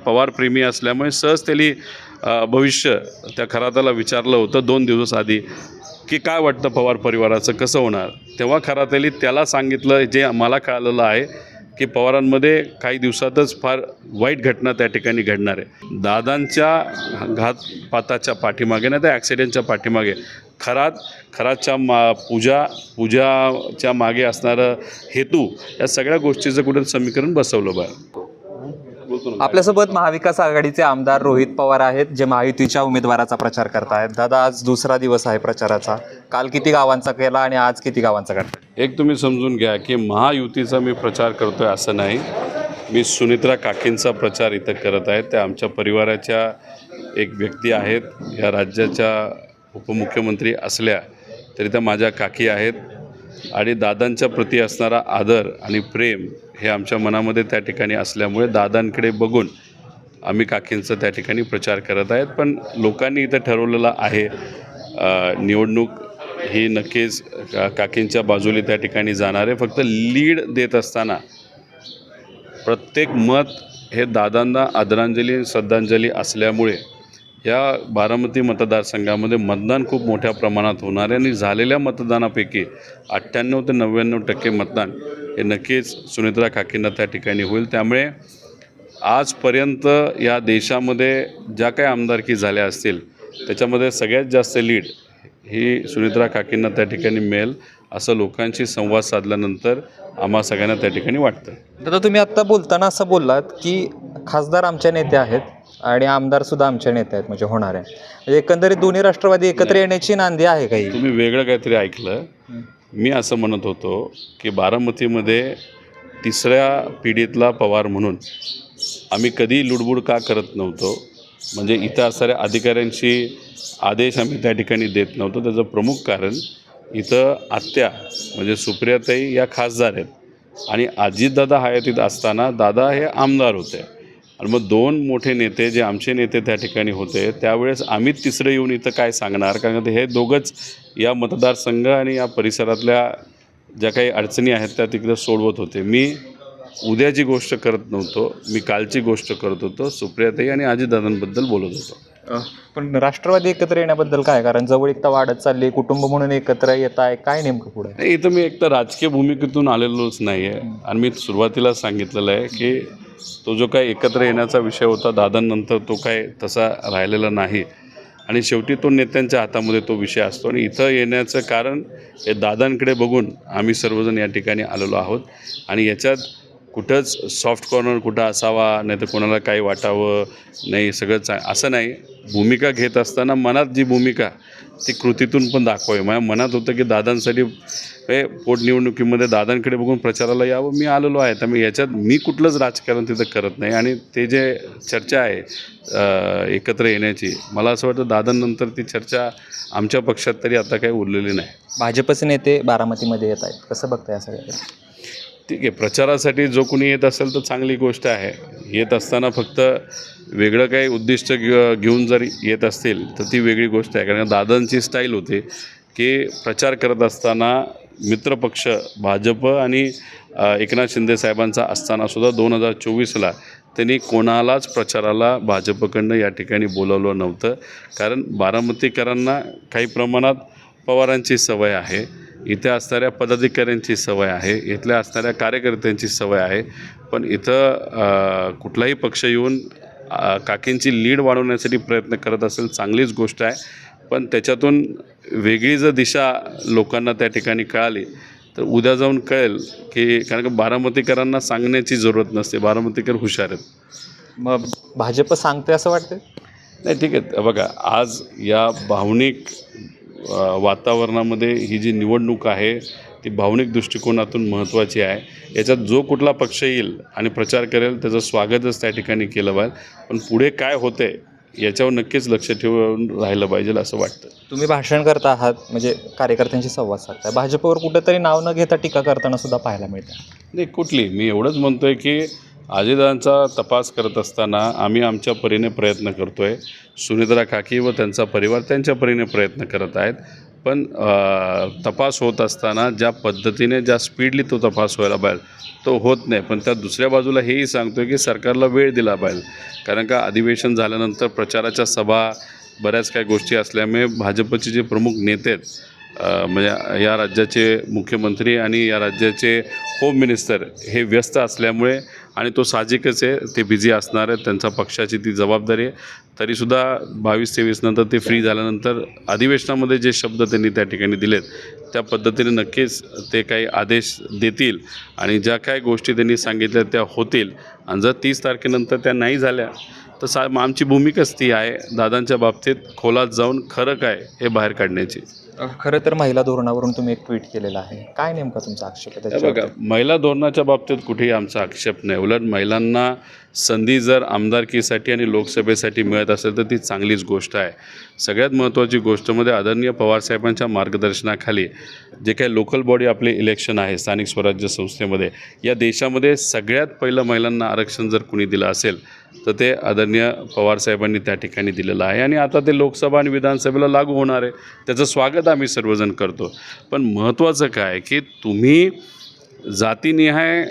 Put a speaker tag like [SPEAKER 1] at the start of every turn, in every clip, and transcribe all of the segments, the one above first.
[SPEAKER 1] पवारप्रेमी असल्यामुळे सहज त्यांनी भविष्य त्या खराताला विचारलं होतं 2 दिवस आधी की काय वाटतं पवार परिवाराचं कसं होणार. तेव्हा खराताली त्याला सांगितलं जे मला कळलेलं आहे की पवारांमध्ये काही दिवसातच फार वाईट घटना त्या ठिकाणी घडणार आहे. दादांच्या घातपाताच्या पाठीमागे ना त्या ॲक्सिडेंटच्या पाठीमागे खरातच्या पूजाच्या मागे असणारं हेतू या सगळ्या गोष्टीचं कुठे समीकरण बसवलं बाहेर.
[SPEAKER 2] आपल्यासोबत महाविकास आघाडीचे आमदार रोहित पवार आहेत, जे महायुतीच्या उमेदवाराचा प्रचार करतायत. दादा, आज दुसरा दिवस आहे प्रचाराचा. काल किती गावांचा केला आणि आज किती गावांचा करता?
[SPEAKER 1] एक तुम्ही समजून घ्या की महायुतीचा मी प्रचार करतोय असं नाही. मी सुनित्रा काकींचा प्रचार इथं करत आहे. त्या आमच्या परिवाराच्या एक व्यक्ती आहेत. या राज्याच्या उपमुख्यमंत्री असल्या तरी त्या माझ्या काकी आहेत आणि दादांच्या प्रती असणारा आदर आणि प्रेम हे आमच्या मनामध्ये त्या ठिकाणी असल्यामुळे दादांकडे बघून आम्ही काकींचा त्या ठिकाणी प्रचार करत आहेत. पण लोकांनी इथं ठरवलेलं आहे निवडणूक ही नक्कीच काकींच्या बाजूला त्या ठिकाणी जाणार आहे. फक्त लीड देत असताना प्रत्येक मत हे दादांना आदरांजली श्रद्धांजली असल्यामुळे या बारामती मतदारसंघामध्ये मतदान खूप मोठ्या प्रमाणात होणार आहे आणि झालेल्या मतदानापैकी 98 ते 99% मतदान हे नक्कीच सुनित्रा काकींना त्या ठिकाणी होईल. त्यामुळे आजपर्यंत या देशामध्ये ज्या काही आमदारकी झाल्या असतील त्याच्यामध्ये सगळ्यात जास्त लीड ही सुनित्रा काकींना त्या ठिकाणी मिळेल असं लोकांशी संवाद साधल्यानंतर आम्हा सगळ्यांना त्या ठिकाणी वाटतं.
[SPEAKER 2] दादा, तुम्ही आत्ता बोलताना असं बोललात की खासदार आमच्या नेते आहेत आणि आमदारसुद्धा आमच्या नेते आहेत, म्हणजे होणार आहे. म्हणजे एकंदरीत दोन्ही राष्ट्रवादी एकत्र येण्याची नांदी आहे काही?
[SPEAKER 1] तुम्ही वेगळं काहीतरी ऐकलं. मी असं म्हणत होतो की बारामतीमध्ये तिसऱ्या पिढीतला पवार म्हणून आम्ही कधी लुडबुड का करत नव्हतो. म्हणजे इथं असणाऱ्या अधिकाऱ्यांशी आदेश आम्ही त्या ठिकाणी देत नव्हतो. त्याचं प्रमुख कारण इथं आत्या म्हणजे सुप्रियाताई या खासदार आहेत आणि अजितदादा हयातीत असताना दादा हे आमदार होते आणि मग 2 मोठे नेते जे आमचे नेते त्या ठिकाणी होते त्यावेळेस आम्ही तिसरं येऊन इथं काय सांगणार, कारण हे दोघंच या मतदारसंघ आणि या परिसरातल्या ज्या काही अडचणी आहेत त्या तिकडे सोडवत होते. मी उद्याची गोष्ट करत नव्हतो, मी कालची गोष्ट करत होतो. सुप्रियाताई आणि अजितदादांबद्दल बोलत होतो.
[SPEAKER 2] पण राष्ट्रवादी एकत्र येण्याबद्दल काय, कारण जवळीकता वाढत चालली, कुटुंब म्हणून एकत्र येत आहे, काय नेमकं पुढे?
[SPEAKER 1] नाही, इथं मी एकतर राजकीय भूमिकेतून आलेलोच नाही आहे आणि मी सुरुवातीला सांगितलेलं आहे की तो जो काही एकत्र येण्याचा विषय होता दादांनंतर तो काय तसा राहिलेला नाही आणि शेवटी तो नेत्यांच्या हातामध्ये तो विषय असतो आणि इथं येण्याचं कारण हे दादांकडे बघून आम्ही सर्वजण या ठिकाणी आलेलो आहोत आणि याच्यात कुठंच सॉफ्ट कॉर्नर कुठं असावा नाही तर कोणाला काही वाटावं नाही, सगळंच असं नाही. भूमिका घेत असताना मनात जी भूमिका ती कृतीतून पण दाखवावी. माझ्या मनात होतं की दादांसाठी पोटनिवडणुकीमध्ये दादांकडे बघून प्रचाराला यावं. मी आलेलो आहे. त्यामुळे याच्यात मी कुठलंच राजकारण तिथं करत नाही आणि ते जे चर्चा आहे एकत्र येण्याची, मला असं वाटतं दादांनंतर ती चर्चा आमच्या पक्षात तरी आता काही उरलेली नाही.
[SPEAKER 2] भाजपचे नेते बारामतीमध्ये येत आहेत, कसं बघताय या सगळ्या?
[SPEAKER 1] ठीक आहे, प्रचारासाठी जो कोणी येत असेल तर चांगली गोष्ट आहे. येत असताना फक्त वेगळं काही उद्दिष्ट घेऊन जर येत असतील तर ती वेगळी गोष्ट आहे. कारण दादांची स्टाईल होती की प्रचार करत असताना मित्रपक्ष भाजप आणि एकनाथ शिंदे साहेबांचा असतानासुद्धा 2024ला त्यांनी कोणालाच प्रचाराला भाजपकडनं या ठिकाणी बोलवलं नव्हतं. कारण बारामतीकरांना काही प्रमाणात पवारांची सवय आहे, इथे असणाऱ्या पदाधिकाऱ्यांची सवय आहे, इथल्या असणाऱ्या कार्यकर्त्यांची सवय आहे. पण इथं कुठलाही पक्ष येऊन काकींची लीड वाढवण्यासाठी प्रयत्न करत असेल चांगलीच गोष्ट आहे. पण त्याच्यातून वेगळी जर दिशा लोकांना त्या ठिकाणी कळाली तर उद्या जाऊन कळेल की, कारण का बारामतीकरांना सांगण्याची जरूरत नसते, बारामतीकर हुशार आहेत.
[SPEAKER 2] मग भाजप सांगते असं वाटतं?
[SPEAKER 1] नाही, ठीक आहे. बघा, आज या भावनिक वातावरणामध्ये ही जी निवडणूक आहे ती भावनिक दृष्टिकोनातून महत्त्वाची आहे. याच्यात जो कुठला पक्ष येईल आणि प्रचार करेल त्याचं स्वागतच त्या ठिकाणी केलं पाहिजे. पण पुढे काय होते याच्यावर नक्कीच लक्ष ठेवून राहिलं पाहिजे असं वाटतं.
[SPEAKER 2] तुम्ही भाषण करता आहात, म्हणजे कार्यकर्त्यांशी संवाद साधताय, भाजपवर कुठेतरी नाव न घेता टीका करताना सुद्धा पाहायला मिळतं.
[SPEAKER 1] नाही, कुठली, मी एवढंच म्हणतो आहे की अजितदादांचा तपास करत असताना आम्ही आमच्या परीने प्रयत्न करतो आहे. सुनित्रा काकी व त्यांचा परिवार त्यांच्या परीने प्रयत्न करत आहेत. पण तपास होत असताना ज्या पद्धतीने ज्या स्पीडली तो तपास व्हायला पाहिजे तो होत नाही. पण त्या दुसऱ्या बाजूला हेही सांगतो की सरकारला वेळ दिला पाहिजे, कारण का अधिवेशन झाल्यानंतर प्रचाराच्या सभा बऱ्याच काही गोष्टी असल्यामुळे भाजपचे जे प्रमुख नेते आहेत, म्हणजे या राज्याचे मुख्यमंत्री आणि या राज्याचे होम मिनिस्टर हे व्यस्त असल्यामुळे, आणि तो साहजिकच आहे, ते बिझी असणार आहेत, त्यांचा पक्षाची ती जबाबदारी आहे. तरीसुद्धा 22-23 नंतर ते फ्री झाल्यानंतर अधिवेशनामध्ये जे शब्द त्यांनी त्या ठिकाणी दिलेत त्या पद्धतीने नक्कीच ते काही आदेश देतील आणि ज्या काही गोष्टी त्यांनी सांगितल्या त्या होतील. आणि जर 30 तारखेनंतर त्या नाही झाल्या तर आमची भूमिकाच ती आहे, दादांच्या बाबतीत खोलात जाऊन खरं काय हे बाहेर काढण्याची.
[SPEAKER 2] खरं तर महिला धोरणावरून तुम्ही एक ट्विट केलेलं आहे, काय नेमका तुमचा आक्षेप आहे
[SPEAKER 1] हे
[SPEAKER 2] त्याच्यावर?
[SPEAKER 1] बघा, महिला धोरणाच्या बाबतीत कुठेही आमचा आक्षेप नाही. उलट महिलांना संधी जर आमदारकीसाठी आणि लोकसभेसाठी मिळत असेल तर ती चांगलीच गोष्ट आहे. सगळ्यात महत्त्वाची गोष्ट म्हणजे आदरणीय पवारसाहेबांच्या मार्गदर्शनाखाली जे काही लोकल बॉडी आपले इलेक्शन आहे स्थानिक स्वराज्य संस्थेमध्ये, या देशामध्ये सगळ्यात पहिलं महिलांना आरक्षण जर कुणी दिलं असेल तर ते आदरणीय पवारसाहेबांनी त्या ठिकाणी दिलेलं आहे. आणि आता ते लोकसभा आणि विधानसभेला लागू होणार आहे, त्याचं स्वागत आम्ही सर्वजण करतो. पण महत्त्वाचं काय की तुम्ही जातीनिहाय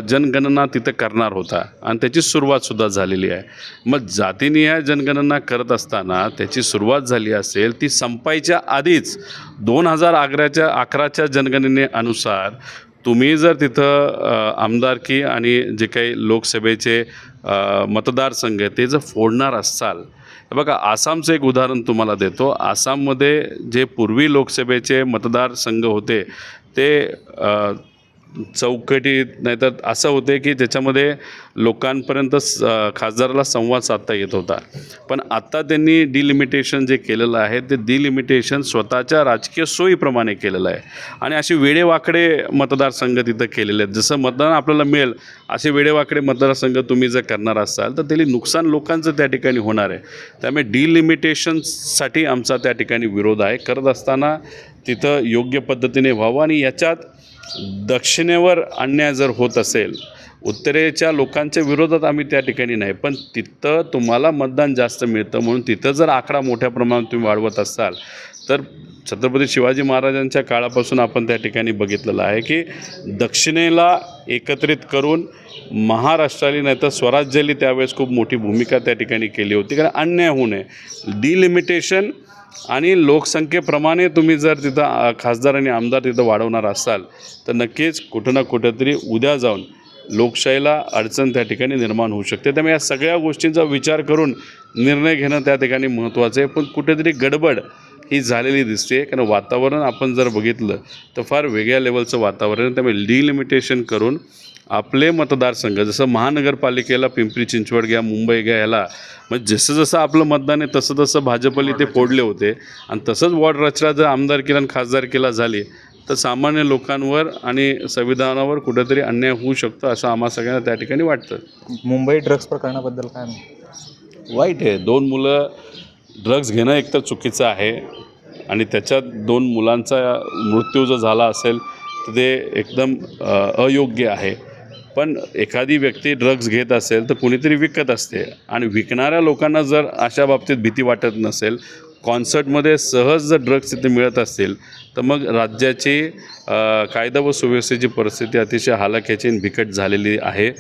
[SPEAKER 1] जनगणना तिथं करणार होता आणि त्याची सुरुवातसुद्धा झालेली आहे. मग जातीनिहाय जनगणना करत असताना त्याची सुरुवात झाली असेल, ती संपायच्या आधीच 2011च्या जनगणनेनुसार तुम्ही जर तिथं आमदारकी आणि जे काही लोकसभेचे मतदारसंघ ते जर फोडणार असाल, बघा आसामचं एक उदाहरण तुम्हाला देतो. आसाममध्ये जे पूर्वी लोकसभेचे मतदारसंघ होते ते चौकटीत नाहीतर असं होते की त्याच्यामध्ये लोकांपर्यंत खासदाराला संवाद साधता येत होता. पण आत्ता त्यांनी डिलिमिटेशन जे केलेलं आहे ते डिलिमिटेशन स्वतःच्या राजकीय सोयीप्रमाणे केलेलं आहे आणि असे वेडेवाकडे मतदारसंघ तिथं केलेले आहेत. जसं मतदान आपल्याला मिळेल असे वेडेवाकडे मतदारसंघ तुम्ही जर करणार असाल तर त्याला नुकसान लोकांचं त्या ठिकाणी होणार आहे. त्यामुळे डिलिमिटेशनसाठी आमचा त्या ठिकाणी विरोध आहे. करत असताना तिथं योग्य पद्धतीने व्हावं आणि याच्यात दक्षिणेवर अन्याय जर होत असेल, उत्तरेच्या लोकांच्या विरोधात आम्ही त्या ठिकाणी नाही, पण तिथं तुम्हाला मतदान जास्त मिळतं म्हणून तिथं जर आकडा मोठ्या प्रमाणात तुम्ही वाढवत असाल तर छत्रपती शिवाजी महाराजांच्या काळापासून आपण त्या ठिकाणी बघितलेलं आहे की दक्षिणेला एकत्रित करून महाराष्ट्राली नाही तर स्वराज्याली त्यावेळेस खूप मोठी भूमिका त्या ठिकाणी केली होती, कारण अन्याय होऊ नये. डिलिमिटेशन आणि लोकसंख्येप्रमाणे तुम्ही जर तिथं खासदार आणि आमदार तिथं वाढवणार असाल तर नक्कीच कुठं ना कुठंतरी उद्या जाऊन लोकशाहीला अडचण त्या ठिकाणी निर्माण होऊ शकते. त्यामुळे या सगळ्या गोष्टींचा विचार करून निर्णय घेणं त्या ठिकाणी महत्त्वाचं आहे. पण कुठेतरी गडबड ही झालेली दिसते, कारण वातावरण आपण जर बघितलं तर फार वेगळ्या लेवलचं वातावरण आहे. त्यामुळे डिलिमिटेशन करून आपले मतदारसंघ, जसं महानगरपालिकेला पिंपरी चिंचवड घ्या, मुंबई घ्या, ह्याला म्हणजे जसं जसं आपलं मतदान आहे तसं तसं भाजपला ते फोडले होते आणि तसंच वॉर्ड रचना जर आमदारकीला आणि खासदारकीला झाली तर सामान्य लोकांवर आणि संविधानावर कुठेतरी अन्याय होऊ शकतो असं आम्हा सगळ्यांना त्या ठिकाणी वाटतं.
[SPEAKER 2] मुंबई ड्रग्स प्रकरणाबद्दल काय म्हणतो?
[SPEAKER 1] वाईट आहे. 2 मुलं ड्रग्ज घेणं एकतर चुकीचं आहे आणि त्याच्यात 2 मुलांचा मृत्यू जर झाला असेल तर ते एकदम अयोग्य आहे. पण एखादी व्यक्ती ड्रग्ज घेत असेल तर कुणीतरी विकत असते आणि विकणाऱ्या लोकांना जर अशा बाबतीत भीती वाटत नसेल, कॉन्सर्टमध्ये सहज जर ड्रग्ज तिथे मिळत असतील तर मग राज्याची कायदा व सुव्यवस्थेची परिस्थिती अतिशय हलाखीची आणि बिकट झालेली आहे.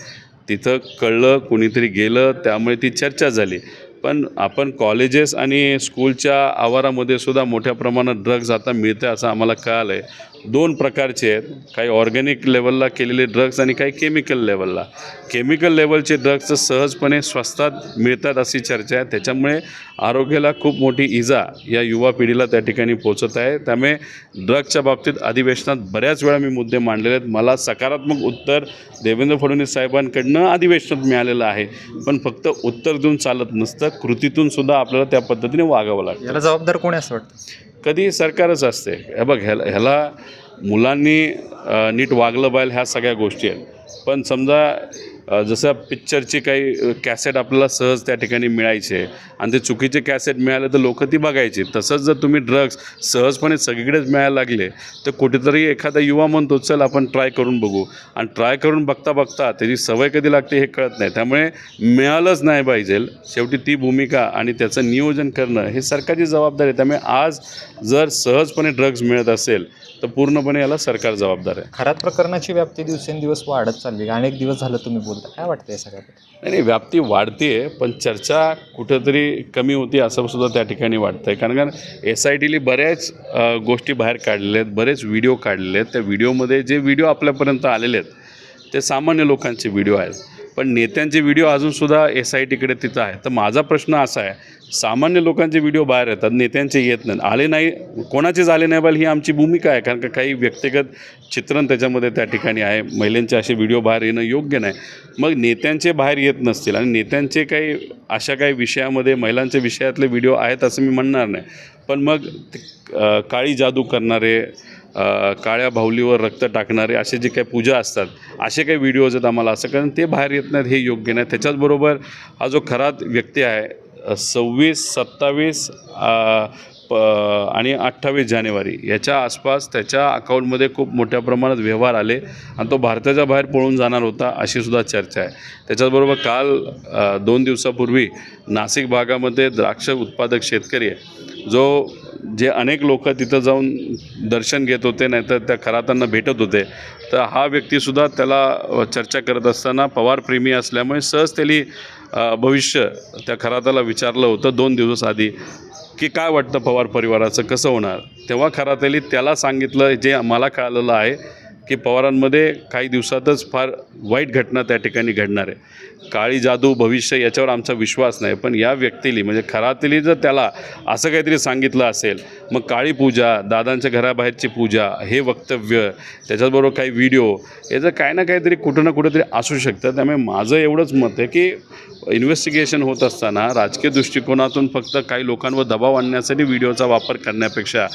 [SPEAKER 1] तिथं कळलं, कुणीतरी गेलं, त्यामुळे ती चर्चा झाली. पण आपण कॉलेजेस आणि स्कूलच्या आवारामध्ये सुद्धा मोठ्या प्रमाणात ड्रग्ज आता मिळते असं आम्हाला कळालं आहे. 2 प्रकारचे आहेत, काही ऑर्गॅनिक लेवलला केलेले ड्रग्ज आणि काही केमिकल लेवलला. केमिकल लेवलचे ड्रग्ज सहजपणे स्वस्तात मिळतात अशी चर्चा आहे. त्याच्यामुळे आरोग्याला खूप मोठी इजा या युवा पिढीला त्या ठिकाणी पोचत आहे. त्यामुळे ड्रग्जच्या बाबतीत अधिवेशनात बऱ्याच वेळा मी मुद्दे मांडलेले आहेत. मला सकारात्मक उत्तर देवेंद्र फडणवीस साहेबांकडनं अधिवेशनात मिळालेलं आहे. पण फक्त उत्तर देऊन चालत नसतं, कृतीतून सुद्धा आपल्याला त्या पद्धतीने वागावं लागतं.
[SPEAKER 2] याला जबाबदार कोण असं वाटतं?
[SPEAKER 1] कधी सरकारच असते. हे बघ, ह्याला मुलांनी नीट वागलं पाहिजे ह्या सगळ्या गोष्टी आहेत. पण समजा जसं पिक्चरची काही कॅसेट आपल्याला सहज त्या ठिकाणी मिळायचे आणि ते चुकीचे कॅसेट मिळाले तर लोक ती बघायची. तसंच जर तुम्ही ड्रग्स सहजपणे सगळीकडेच मिळायला लागले तर कुठेतरी एखादा युवा म्हणतो चल आपण ट्राय करून बघू, आणि ट्राय करून बघता बघता त्याची सवय कधी लागते हे कळत नाही. त्यामुळे मिळालंच नाही पाहिजे. शेवटी ती भूमिका आणि त्याचं नियोजन करणं हे सरकारची जबाबदारी आहे. त्यामुळे आज जर सहजपणे ड्रग्ज मिळत असेल तर पूर्णपणे याला सरकार जबाबदार आहे.
[SPEAKER 2] खरात प्रकरणाची व्याप्ती दिवसेंदिवस वाढत चालली. अनेक दिवस झालं तुम्ही बोलता, काय वाटतं या सगळ्याबद्दल?
[SPEAKER 1] नाही, व्याप्ती वाढते पण चर्चा कुठंतरी कमी होती असं सुद्धा त्या ठिकाणी वाटतं आहे. कारण SITली बऱ्याच गोष्टी बाहेर काढलेल्या आहेत, बरेच व्हिडिओ काढलेले आहेत. त्या व्हिडिओमध्ये जे व्हिडिओ आपल्यापर्यंत आलेले आहेत ते सामान्य लोकांचे व्हिडिओ आहेत, पण नेत्यांचे व्हिडिओ अजूनसुद्धा SITकडे तिथं आहे. तर माझा प्रश्न असा आहे, सामान्य लोकांचे व्हिडिओ बाहेर येतात, नेत्यांचे येत नाहीत. आले नाही, कोणाचेच आले नाही पाहिजे ही आमची भूमिका आहे. कारण का काही व्यक्तिगत चित्रण त्याच्यामध्ये त्या ठिकाणी आहे. महिलांचे असे व्हिडिओ बाहेर येणं योग्य नाही. मग नेत्यांचे बाहेर येत नसतील आणि नेत्यांचे काही अशा काही विषयामध्ये महिलांच्या विषयातले व्हिडिओ आहेत असं मी म्हणणार नाही, पण मग काळी जादू करणारे, काळ्या बाहुलीवर रक्त टाकणारे असे जे काही पूजा असतात असे काही व्हिडिओज आहेत आम्हाला असं, कारण ते बाहेर येत नाहीत हे योग्य नाही. त्याच्याचबरोबर हा जो खरात व्यक्ती आहे 26, 27 आणि 28 जानेवारी याच्या आसपास त्याच्या अकाउंटमध्ये खूप मोठ्या प्रमाणात व्यवहार आले आणि तो भारताच्या बाहेर पळून जाणार होता अशी सुद्धा चर्चा आहे. त्याच्याचबरोबर काल 2 दिवसापूर्वी नाशिक भागामध्ये द्राक्ष उत्पादक शेतकरी आहे जे अनेक लोक तिथं जाऊन दर्शन घेत होते, नाहीतर त्या खरातांना भेटत होते. तर हा व्यक्तीसुद्धा त्याला चर्चा करत असताना पवारप्रेमी असल्यामुळे सहज त्यांनी भविष्य त्या खराताला विचारलं होतं 2 दिवस आधी की काय वाटतं पवार परिवाराचं कसं होणार. तेव्हा खरातेली त्याला सांगितलं जे मला कळलेलं आहे की पवारांमध्ये काही दिवसातच फार वाईट घटना त्या ठिकाणी घडणार आहे. काळी जादू भविष्य याच्यावर आमचा विश्वास नाही, पण या व्यक्तीली म्हणजे खरातेली जर त्याला असं काहीतरी सांगितलं असेल, मग काळी पूजा, दादांच्या घराबाहेरची पूजा, हे वक्तव्य, त्याच्याचबरोबर काही व्हिडिओ, याचं काही ना काहीतरी कुठं ना कुठंतरी असू शकतं. त्यामुळे माझं एवढंच मत आहे की इन्व्हेस्टिगेशन होत असताना राजकीय दृष्टिकोनातून फक्त काही लोकांवर दबाव आणण्यासाठी व्हिडिओचा वापर करण्यापेक्षा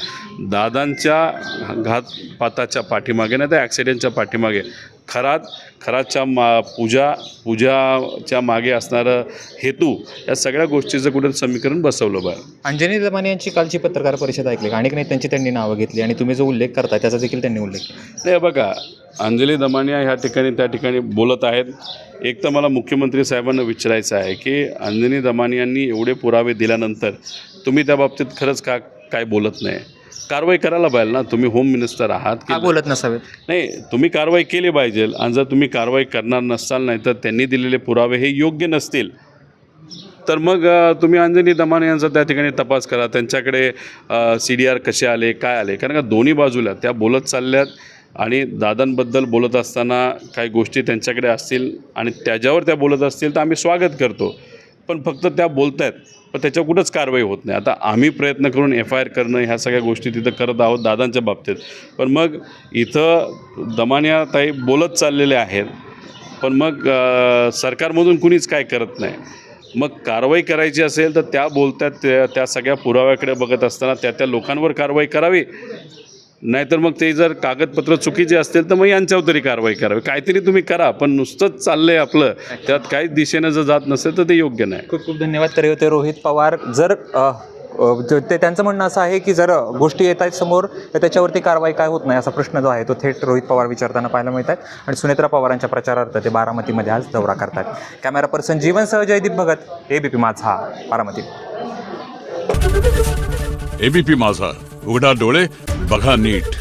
[SPEAKER 1] दादांच्या घातपाताच्या पाठीमागे नाही तर ॲक्सिडेंटच्या पाठीमागे खराच्या पूजाच्या मागे असणारं हेतू या सगळ्या गोष्टीचं कुठं समीकरण बसवलं बाहेर.
[SPEAKER 2] अंजनी दमानी यांची कालची पत्रकार परिषद ऐकली, अनेक नेत्यांची त्यांनी नावं घेतली आणि तुम्ही जो उल्लेख करताय त्याचा देखील त्यांनी उल्लेख केला.
[SPEAKER 1] नाही बघा, अंजली दमानिया ह्या ठिकाणी त्या ठिकाणी बोलत आहेत. एक तर मला मुख्यमंत्री साहेबांना विचारायचं आहे की अंजनी दमानियांनी एवढे पुरावे दिल्यानंतर तुम्ही त्या बाबतीत खरंच काय बोलत नाही? कारवाई करायला पाहिजे ना, तुम्ही होम मिनिस्टर आहात की
[SPEAKER 2] बोलत नसावेत?
[SPEAKER 1] नाही, तुम्ही कारवाई केली पाहिजे. आणि जर तुम्ही कारवाई करणार नसाल, नाही तर त्यांनी दिलेले पुरावे हे योग्य नसतील तर मग तुम्ही अंजनी दमानी यांचा त्या ठिकाणी तपास करा. त्यांच्याकडे CDR कसे आले, काय आले, कारण का दोन्ही बाजूला त्या बोलत चालल्यात आणि दादांबद्दल बोलत असताना काही गोष्टी त्यांच्याकडे असतील आणि त्याच्यावर त्या बोलत असतील तर आम्ही स्वागत करतो, पण फक्त त्या बोलत आहेत पण त्याच्यावर कुठंच कारवाई होत नाही. आता आम्ही प्रयत्न करून FIR करणं ह्या सगळ्या गोष्टी तिथं करत आहोत दादांच्या बाबतीत, पण मग इथं दमानिया ताई बोलत चाललेले आहेत पण मग सरकारमधून कुणीच काय करत नाही. मग कारवाई करायची असेल तर त्या बोलतात त्या सगळ्या पुराव्याकडे बघत असताना त्या लोकांवर कारवाई करावी, नाहीतर मग ते जर कागदपत्र चुकीचे असतील तर मग यांच्यावर तरी कारवाई करावी. काहीतरी तुम्ही करा, पण नुसतंच चाललं आहे आपलं, त्यात काहीच दिशेनं जर जात नसेल तर ते योग्य नाही.
[SPEAKER 2] खूप खूप धन्यवाद. तरी होते रोहित पवार. जर ते त्यांचं म्हणणं असं आहे की जर गोष्टी येत आहेत समोर तर त्याच्यावरती कारवाई काय होत नाही असा प्रश्न जो आहे तो थेट रोहित पवार विचारताना पाहायला मिळत आहे. आणि सुनेत्रा पवारांच्या प्रचारार्थ ते बारामतीमध्ये आज दौरा करतात. कॅमेरा पर्सन जीवनसह जयदीप भगत, ABP माझा, बारामती.
[SPEAKER 3] ABP माझा, उघडा डोळे बघा नीट.